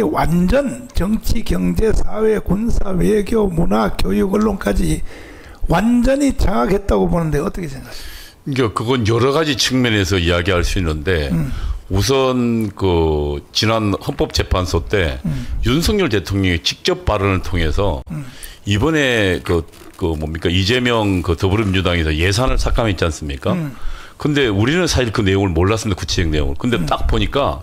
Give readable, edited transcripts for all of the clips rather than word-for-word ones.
완전 정치, 경제, 사회, 군사, 외교, 문화, 교육, 언론까지 완전히 장악했다고 보는데 어떻게 생각하세요? 그러니까 그건 여러 가지 측면에서 이야기할 수 있는데 우선 그 지난 헌법재판소 때 윤석열 대통령이 직접 발언을 통해서 이번에 그 뭡니까 이재명 그 더불어민주당에서 예산을 삭감했지 않습니까? 근데 우리는 사실 그 내용을 몰랐습니다. 구체적 내용을. 근데 딱 보니까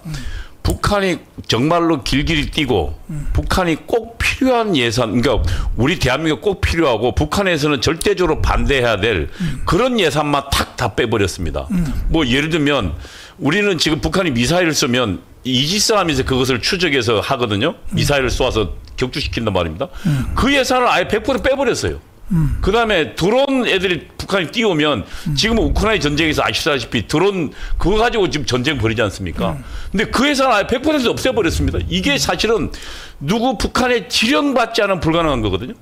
북한이 정말로 길길이 뛰고 북한이 꼭 필요한 예산, 그러니까 우리 대한민국 꼭 필요하고 북한에서는 절대적으로 반대해야 될 그런 예산만 탁 다 빼버렸습니다. 뭐 예를 들면 우리는 지금 북한이 미사일을 쏘면 이지스함에서 그것을 추적해서 하거든요. 미사일을 쏘아서 격추시킨단 말입니다. 그 예산을 아예 100% 빼버렸어요. 그 다음에 드론 애들이 북한이 띄우면 지금은 우크라이나 전쟁에서 아시다시피 드론 그거 가지고 지금 전쟁 벌이지 않습니까? 근데 그 예산을 아예 100% 없애버렸습니다. 이게 사실은 누구 북한에 지령받지 않으면 불가능한 거거든요.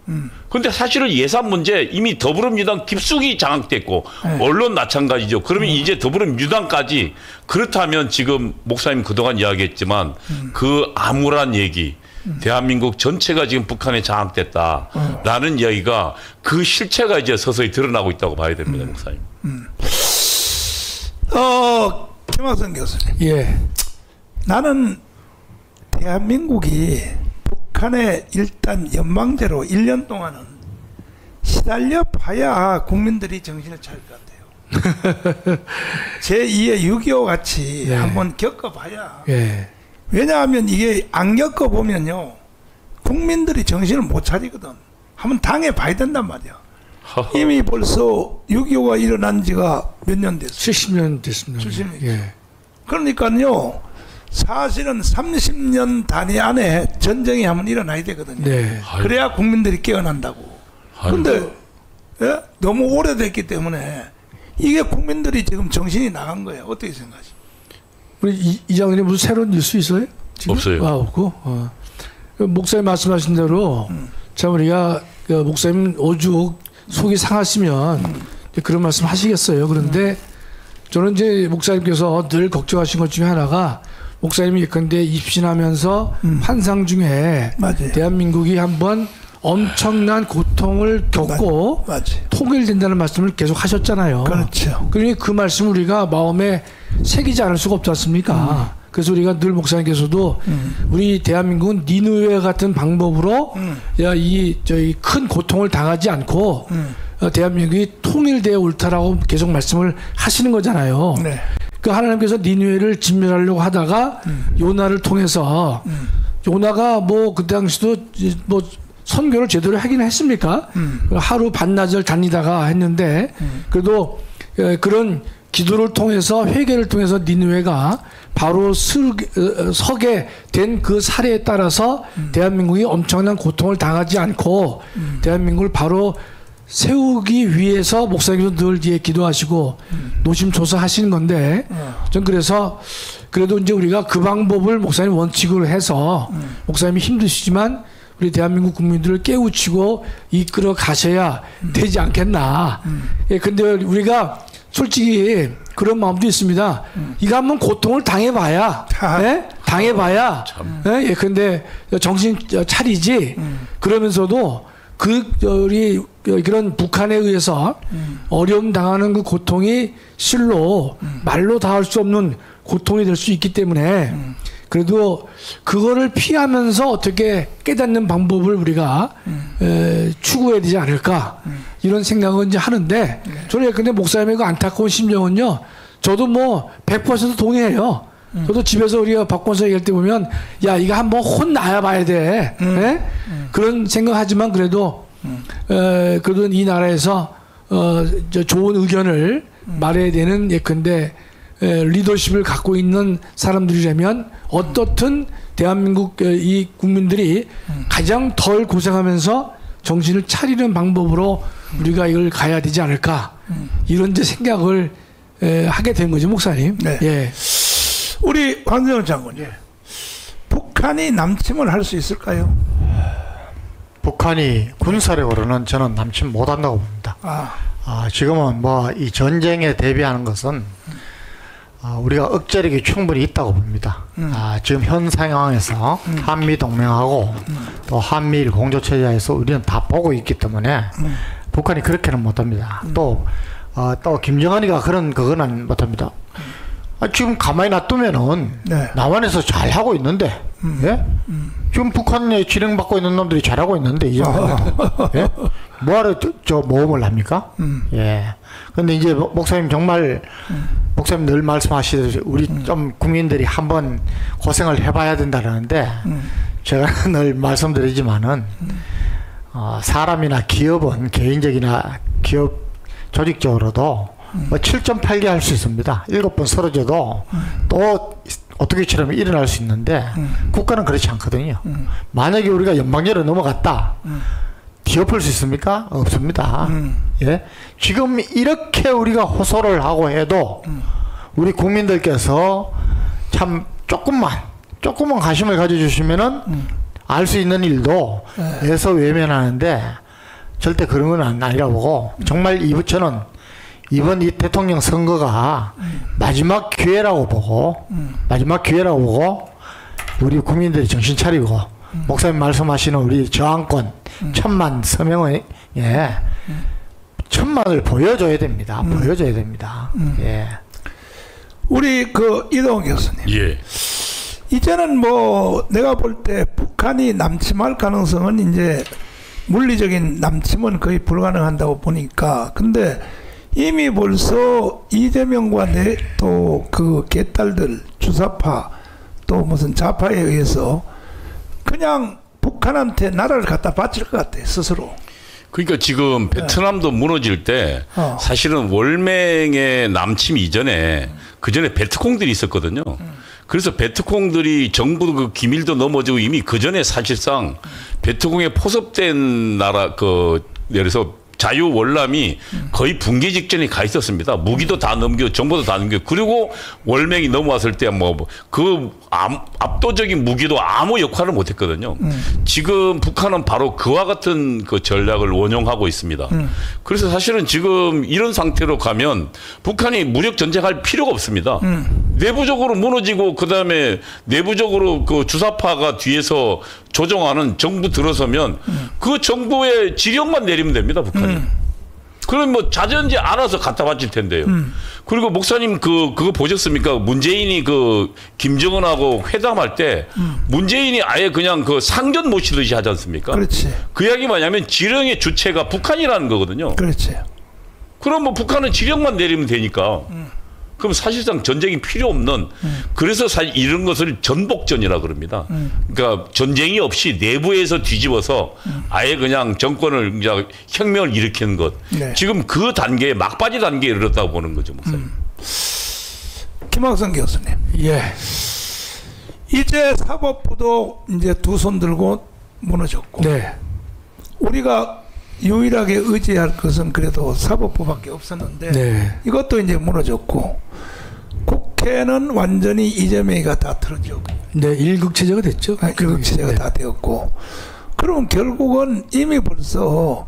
그런데 사실은 예산 문제 이미 더불어민주당 깊숙이 장악됐고 언론 마찬가지죠. 그러면 이제 더불어민주당까지 그렇다면 지금 목사님 그동안 이야기했지만 그 암울한 얘기 대한민국 전체가 지금 북한에 장악됐다라는 이야기가 그 실체가 이제 서서히 드러나고 있다고 봐야 됩니다, 목사님. 김학선 교수님. 예. 나는 대한민국이 북한에 일단 연방제로 1년 동안은 시달려 봐야 국민들이 정신을 차릴 것 같아요. 제2의 6.25 같이 예. 한번 겪어봐야. 예. 왜냐하면 이게 안 겪어보면요 국민들이 정신을 못 차리거든. 한번 당해봐야 된단 말이야. 이미 벌써 6.25가 일어난 지가 몇 년 됐어요? 70년 됐습니다. 70년. 예. 그러니까요 사실은 30년 단위 안에 전쟁이 한번 일어나야 되거든요. 네. 그래야 국민들이 깨어난다고. 그런데 예? 너무 오래됐기 때문에 이게 국민들이 지금 정신이 나간 거예요. 어떻게 생각하세요? 우리 이장님 무슨 새로운 뉴스 있어요? 지금? 없어요. 없고. 목사님 말씀하신 대로 참 우리가 목사님 오죽 속이 상하시면 그런 말씀 하시겠어요. 그런데 저는 이제 목사님께서 늘 걱정하신 것 중에 하나가 목사님이 예컨대 입신하면서 환상 중에 맞아요. 대한민국이 한번 엄청난 고통을 겪고 맞아요. 통일된다는 말씀을 계속 하셨잖아요. 그렇죠. 그러니 그 말씀 우리가 마음에 새기지 않을 수가 없지 않습니까? 그래서 우리가 늘 목사님께서도 우리 대한민국은 니느웨 같은 방법으로 저희 큰 고통을 당하지 않고 대한민국이 통일되어 옳다라고 계속 말씀을 하시는 거잖아요. 네. 그 하나님께서 니느웨를 진멸하려고 하다가 요나를 통해서 요나가 뭐 그 당시도 뭐 선교를 제대로 하긴 했습니까? 하루 반나절 다니다가 했는데 그래도 그런 기도를 통해서 회개를 통해서 니느웨가 바로 서게 된 그 사례에 따라서 대한민국이 엄청난 고통을 당하지 않고 대한민국을 바로 세우기 위해서 목사님도 늘 뒤에 기도하시고 노심초사하시는 건데 전 그래서 그래도 이제 우리가 그 방법을 목사님 원칙으로 해서 목사님이 힘드시지만 우리 대한민국 국민들을 깨우치고 이끌어 가셔야 되지 않겠나. 예, 근데 우리가 솔직히 그런 마음도 있습니다. 이거 한번 고통을 당해봐야, 예? 당해봐야, 예, 근데 정신 차리지. 그러면서도 우리 그런 북한에 의해서 어려움 당하는 그 고통이 실로 말로 닿을 수 없는 고통이 될 수 있기 때문에 그래도 그거를 피하면서 어떻게 깨닫는 방법을 우리가 추구해야 되지 않을까 이런 생각은 이제 하는데 저는 근데 목사님의 그 안타까운 심정은요 저도 뭐 100% 동의해요. 저도 집에서 우리가 박권서 얘기할 때 보면 야 이거 한번 혼나야 봐야 돼. 그런 생각하지만 그래도 그래도 이 나라에서 좋은 의견을 말해야 되는 예컨대 리더십을 갖고 있는 사람들이라면 어떻든 대한민국 이 국민들이 가장 덜 고생하면서 정신을 차리는 방법으로 우리가 이걸 가야 되지 않을까 이런 이제 생각을 하게 된 거죠, 목사님. 네. 예. 우리 황정은 장군님, 북한이 남침을 할 수 있을까요? 북한이 군사력으로는 저는 남침 못한다고 봅니다. 지금은 뭐 이 전쟁에 대비하는 것은 우리가 억제력이 충분히 있다고 봅니다. 지금 현 상황에서 한미 동맹하고 또 한미일 공조체제에서 우리는 다 보고 있기 때문에 북한이 그렇게는 못합니다. 또 김정은이가 그거는 못합니다. 지금 가만히 놔두면은 네. 남한에서 잘 하고 있는데, 예? 지금 북한에 지령받고 있는 놈들이 잘하고 있는데 이제 예? 뭐하러 저 모험을 합니까? 예. 근데 이제 목사님 정말 목사님 늘 말씀하시듯이 우리 좀 국민들이 한번 고생을 해봐야 된다는데 제가 늘 말씀드리지만은 사람이나 기업은 개인적이나 기업 조직적으로도 뭐 7.8개 할 수 있습니다. 7번 쓰러져도 또 어떻게처럼 일어날 수 있는데 국가는 그렇지 않거든요. 만약에 우리가 연방제로 넘어갔다. 뒤엎을 수 있습니까? 없습니다. 예? 지금 이렇게 우리가 호소를 하고 해도 우리 국민들께서 참 조금만 관심을 가져주시면은 알 수 있는 일도 에서 외면하는데 절대 그런 건 아니라고 보고 정말 저는 이번 이 대통령 선거가 마지막 기회라고 보고 우리 국민들이 정신 차리고 목사님 말씀하시는 우리 저항권 1000만 서명의 1000만을 보여줘야 됩니다. 보여줘야 됩니다. 예. 우리 이동훈 교수님. 예. 이제는 뭐 내가 볼 때 북한이 남침할 가능성은 이제 물리적인 남침은 거의 불가능한다고 보니까 근데 이미 벌써 이재명과 또 그 개딸들 주사파 또 무슨 좌파에 의해서 그냥 북한한테 나라를 갖다 바칠 것 같아 스스로. 그러니까 지금 베트남도 무너질 때 사실은 월맹의 남침 이전에 그 전에 베트콩들이 있었거든요. 그래서 베트콩들이 정부 그 기밀도 넘어지고 이미 그 전에 사실상 베트콩에 포섭된 나라 예를 들어서 자유 월남이 거의 붕괴 직전에 가 있었습니다. 무기도 다 넘겨, 정보도 다 넘겨. 그리고 월맹이 넘어왔을 때 압도적인 무기도 아무 역할을 못했거든요. 지금 북한은 바로 그와 같은 그 전략을 원용하고 있습니다. 그래서 사실은 지금 이런 상태로 가면 북한이 무력 전쟁할 필요가 없습니다. 내부적으로 무너지고 그다음에 내부적으로 그 주사파가 뒤에서 조정하는 정부 들어서면 그 정부의 지령만 내리면 됩니다, 북한이. 그럼 뭐 자전지 알아서 갖다 바칠 텐데요. 그리고 목사님 그거 보셨습니까? 문재인이 김정은하고 회담할 때 문재인이 아예 그냥 상전 모시듯이 하지 않습니까? 그렇지. 그 이야기 뭐냐면 지령의 주체가 북한이라는 거거든요. 그렇지. 그럼 뭐 북한은 지령만 내리면 되니까. 그럼 사실상 전쟁이 필요 없는 그래서 사실 이런 것을 전복전이라 그럽니다. 그러니까 전쟁이 없이 내부에서 뒤집어서 아예 그냥 정권을 이제 혁명을 일으키는 것. 네. 지금 그 단계에 막바지 단계에 이르렀다고 보는 거죠, 목사님. 김학선 교수님. 예. 이제 사법부도 이제 두 손 들고 무너졌고. 네. 우리가 유일하게 의지할 것은 그래도 사법부밖에 없었는데 네. 이것도 이제 무너졌고 국회는 완전히 이재명이가 다 틀어지고 네, 일극체제가 됐죠. 일극체제가 다 되었고 그러면 결국은 이미 벌써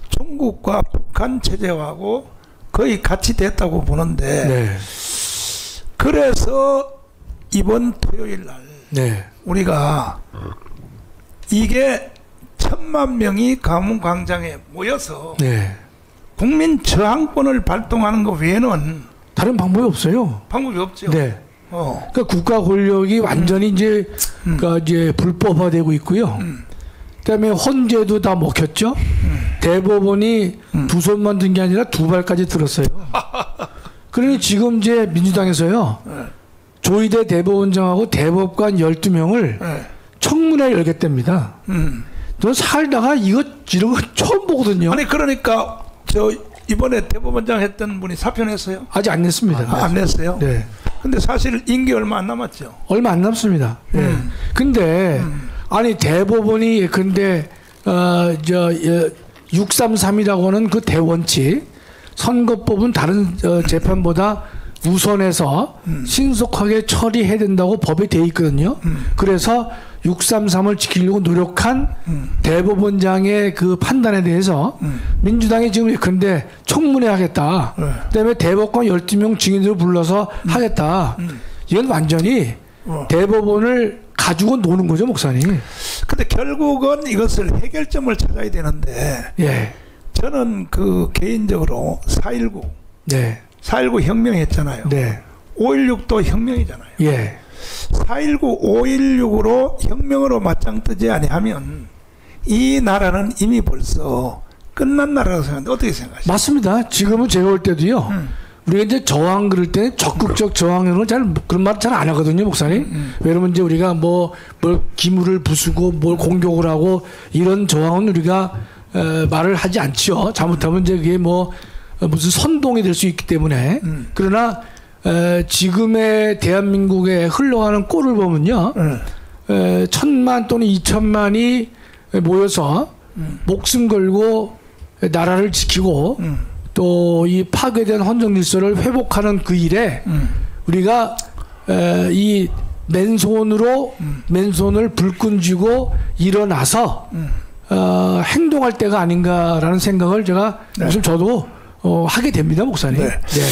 중국과 북한 체제하고 거의 같이 됐다고 보는데 네. 그래서 이번 토요일 날 네. 우리가 이게 1000만 명이 가문광장에 모여서 네. 국민 저항권을 발동하는 것 외에는 다른 방법이 없어요. 방법이 없죠. 네. 그러니까 국가 권력이 완전히 이제 그러니까 이제 불법화되고 있고요. 그다음에 헌재도 다 먹혔죠. 대법원이 두 손만 든 게 아니라 두 발까지 들었어요. 그러니 지금 이제 민주당에서요. 조희대 대법원장하고 대법관 12명을 청문회 열겠답니다. 저는 살다가 이런 거 처음 보거든요. 아니 그러니까 이번에 대법원장 했던 분이 사표냈어요? 아직 안 냈습니다. 안 냈어요? 네. 근데 사실 임기 얼마 안 남았죠. 얼마 안 남습니다. 네. 근데 아니 대법원이 근데 633이라고 하는 그 대원칙 선거법은 다른 재판보다 우선해서 신속하게 처리해야 된다고 법에 돼 있거든요. 그래서 633을 지키려고 노력한 대법원장의 그 판단에 대해서 민주당이 지금 예컨대 청문회 하겠다. 그다음에 대법관 12명 증인들을 불러서 하겠다. 이건 완전히 대법원을 가지고 노는 거죠, 목사님. 근데 결국은 이것을 해결점을 찾아야 되는데 예. 저는 그 개인적으로 4.19 네. 4.19 혁명했잖아요. 네. 5.16도 혁명이잖아요. 예. 4.19, 5.16으로 혁명으로 맞짱뜨지 아니하면 이 나라는 이미 벌써 끝난 나라라고 생각하는데 어떻게 생각하세요? 맞습니다. 지금은 제가 올 때도요. 우리가 이제 저항 그럴 때 적극적 저항으로는 잘 그런 말 잘 안 하거든요, 목사님. 왜냐면 이제 우리가 뭘 기물을 부수고 뭘 공격을 하고 이런 저항은 우리가 말을 하지 않지요. 잘못하면 이제 그게 뭐 무슨 선동이 될 수 있기 때문에. 그러나 지금의 대한민국에 흘러가는 꼴을 보면요. 1,000만 또는 2,000만이 모여서 목숨 걸고 나라를 지키고 또 이 파괴된 헌정 질서를 회복하는 그 일에 우리가 이 맨손을 불끈 쥐고 일어나서 행동할 때가 아닌가라는 생각을 제가 네. 요즘 저도 하게 됩니다, 목사님. 네. 네.